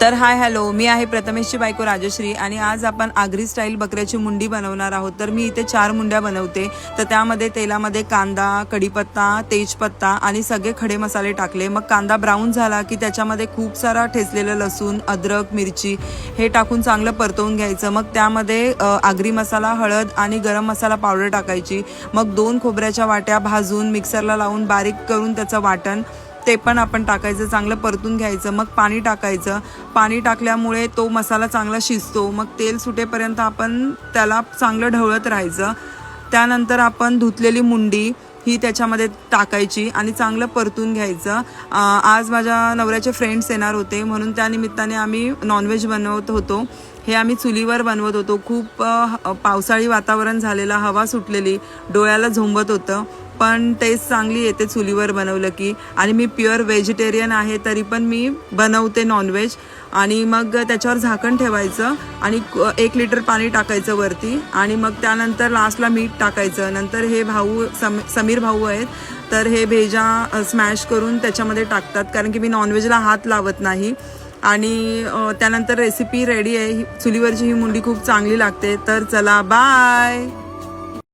तर hi hello, मी आहे प्रथमेशची बायको राजश्री आणि आज आपण आगरी स्टाईल बकऱ्याची मुंडी बनवणार आहोत। तर मी इथे 4 मुंड्या बनवते। तर त्यामध्ये तेलामध्ये कांदा, कढीपत्ता, तेजपत्ता आणि सगळे खडे मसाले टाकले। मग कांदा ब्राऊन झाला की त्याच्यामध्ये खूप सारा ठेचलेलं लसूण, अद्रक, मिरची हे टाकून चांगलं परतवून घ्यायचं। मग त्यामध्ये आगरी मसाला, हळद आणि गरम मसाला पावडर टाकायची। मग 2 खोबऱ्याच्या वाट्या भाजून मिक्सरला लावून बारीक करून त्याचं वाटण ते पण आपण टाकायचं, चांगलं परतून घ्यायचं। मग पाणी टाकायचं। पाणी टाकल्यामुळे तो मसाला चांगला शिजतो। मग तेल सुटेपर्यंत आपण त्याला चांगलं ढवळत राहायचं। त्यानंतर आपण धुतलेली मुंडी ही त्याच्यामध्ये टाकायची आणि चांगलं परतून घ्यायचं। आज माझ्या नवऱ्याचे फ्रेंड्स येणार होते म्हणून त्या निमित्ताने आम्ही नॉनव्हेज बनवत होतो। हे आम्ही चुलीवर बनवत होतो। खूप पावसाळी वातावरण झालेलं, हवा सुटलेली, डोळ्याला झोंबत होतं, पण टेस्ट चांगली येते चुलीवर बनवलं की। आणि मी प्युअर व्हेजिटेरियन आहे तरी पण मी बनवते नॉनव्हेज। आणि मग त्याच्यावर झाकण ठेवायचं आणि 1 लिटर पाणी टाकायचं वरती आणि मग त्यानंतर लास्टला मीठ टाकायचं। नंतर हे भाऊ समीर भाऊ आहेत, तर हे भेजा स्मॅश करून त्याच्यामध्ये टाकतात, कारण की मी नॉनव्हेजला हात लावत नाही। आणि त्यानंतर रेसिपी रेडी आहे। चुलीवरची ही मुंडी खूप चांगली लागते। तर चला, बाय।